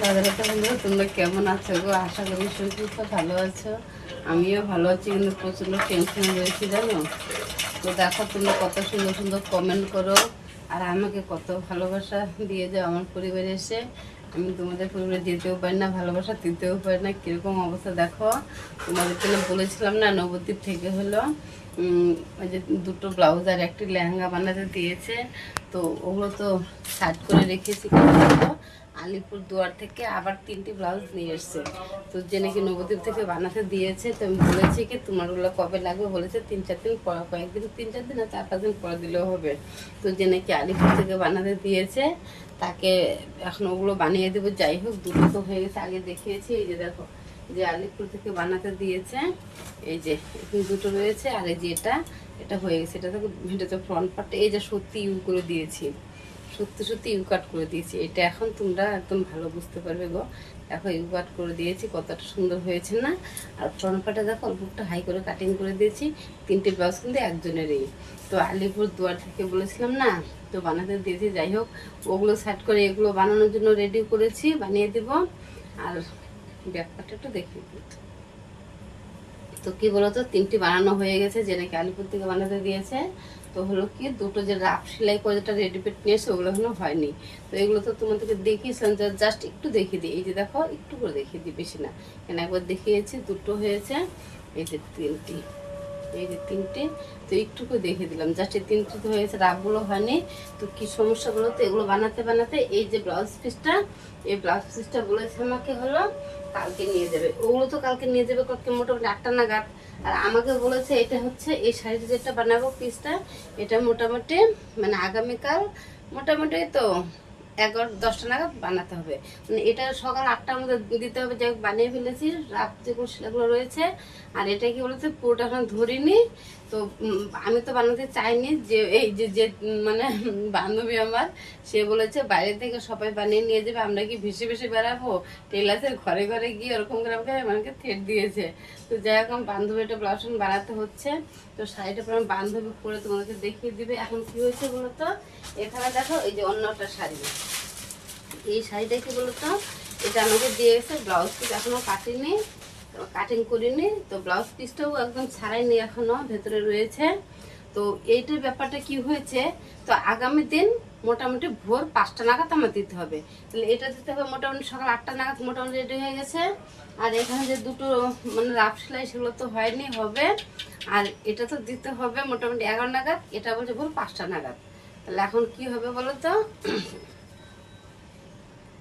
রাধারাধা বন্ধুরা, তোমরা কেমন আছো গো? আশা করি সুস্থ ভালো আছো। আমিও ভালো আছি, কিন্তু প্রচণ্ড টেনশনে রয়েছি জানো তো। দেখো তোমরা কত সুন্দর সুন্দর কমেন্ট করো আর আমাকে কত ভালোবাসা দিয়ে যাও আমার পরিবারে এসে। আমি তোমাদের পরিবারে যেতেও পারি না, ভালোবাসা দিতেও পারি না। কীরকম অবস্থা দেখো। তোমাদের জন্য বলেছিলাম না, নবদ্বীপ থেকে হলো ওই যে দুটো ব্লাউজ আর একটি লেহেঙ্গা বানাতে দিয়েছে। তো ওগুলো তো সাইড করে রেখেছি। আলিপুর দুয়ার থেকে আবার 3টি ব্লাউজ নিয়ে এসছে। তো যে নাকি নবদ্বীপ থেকে বানাতে দিয়েছে। তো আমি বলেছি কি তোমার ওগুলো কবে লাগবে, বলেছে 3-4 দিন পর, কয়েকদিন 3-4 দিন আর 4-5 দিন পরে দিলেও হবে। তো যে নাকি আলিপুর থেকে বানাতে দিয়েছে তাকে এখন ওগুলো বানিয়ে দেবো। যাই হোক, দুটো তো হয়ে গেছে, আগে দেখিয়েছি। এই যে দেখো, যে আলিপুর থেকে বানাতে দিয়েছে, এই যে এখানে দুটো রয়েছে। আর এই যে এটা হয়ে গেছে। এটা তো ভিডিওতে ফ্রন্ট পার্টটা এই যে সত্যি ইউ করে দিয়েছি, সত্যি সত্যি ইউ কাট করে দিয়েছি। এটা এখন তোমরা একদম ভালো বুঝতে পারবে গো। দেখো ইউ কাট করে দিয়েছি, কতটা সুন্দর হয়েছে না? আর ফ্রন্ট পার্টে দেখো অল্পটা হাই করে কাটিং করে দিয়েছি। 3টে ব্লাউজ কিন্তু একজনেরই। তো আলিপুর দুয়ার থেকে বলেছিলাম না, তো বানাতে দিয়েছি। যাই হোক, ওগুলো সাইড করে এগুলো বানানোর জন্য রেডি করেছি, বানিয়ে দেব। আর ব্যাক পার্টটা একটু দেখিয়ে দিই। তো কি বলতো, 3টি বানানো হয়ে গেছে, যে নাকি আলিপুর থেকে বানাতে দিয়েছে। তো হলো কি, দুটো যে রাফ সেলাই করে যেটা রেডিমেড নিয়েছে ওগুলো এখনো হয়নি। তো এগুলো তো তোমাদেরকে দেখিয়েছিলাম, জাস্ট একটু দেখিয়ে দিই। এই যে দেখো, একটু করে দেখিয়ে দিই, বেশি না। কেন একবার দেখিয়েছি, দুটো হয়েছে। এই যে 3টি, এই যে 3টে। তো একটু করে দেখিয়ে দিলাম, জাস্ট এই 3টে তো হয়েছে, রাফগুলো হয়নি। তো কি সমস্যাগুলো, তো এগুলো বানাতে বানাতে এই যে ব্লাউজ পিসটা, এই ব্লাউজ পিসটা বলেছে আমাকে হলো কালকে নিয়ে যাবে। ওগুলো তো কালকে নিয়ে যাবে, কালকে মোটামুটি 8টা নাগাদ। আর আমাকে বলেছে এটা হচ্ছে এই শাড়িটা যেটা বানাবো পিসটা, এটা মোটামুটি মানে আগামীকাল মোটামুটি তো 11-10টা নাগাদ বানাতে হবে। মানে এটা সকাল 8টার মধ্যে দিতে হবে। যাই হোক, বানিয়ে ফেলেছি, রাত যেগুলো সেগুলো রয়েছে। আর এটা কি বলেছে, পুরোটা এখন ধরিনি। তো আমি তো বানাতে চাইনি, যে এই যে যে মানে বান্ধবী আমার, সে বলেছে বাইরে থেকে সবাই বানিয়ে নিয়ে যাবে, আমরা কি ভেসে ভেসে বেড়াবো, টেলার্সের ঘরে ঘরে গিয়ে ওরকম করে আমাকে থ্রেট দিয়েছে। তো যাই হোক, আমার বান্ধবীটা ব্লাউজ বানাতে হচ্ছে। তো শাড়িটা পরে আমার বান্ধবী পরে তোমাদেরকে দেখিয়ে দিবে। এখন কি হয়েছে বলো তো, এখানে দেখো এই যে অন্যটা শাড়ি, এই শাড়িটা কি বলতো, এটা আমাকে দিয়ে গেছে। ব্লাউজ পিস এখনো কাটিনি, কাটিং করিনি। তো ব্লাউজ পিসটাও একদম ছাড়াইনি, এখনো ভেতরে রয়েছে। তো এইটার ব্যাপারটা কি হয়েছে, তো আগামী দিন মোটামুটি ভোর 5টা নাগাদ আমার দিতে হবে। তাহলে এটা দিতে হবে মোটামুটি সকাল 8টা নাগাদ মোটামুটি রেডি হয়ে গেছে। আর এখানে যে দুটো মানে রাফ সেলাই, সেগুলো তো হয়নি, হবে। আর এটা তো দিতে হবে মোটামুটি 11 নাগাদ, এটা বলছে ভোর 5টা নাগাদ। তাহলে এখন কি হবে বলো তো,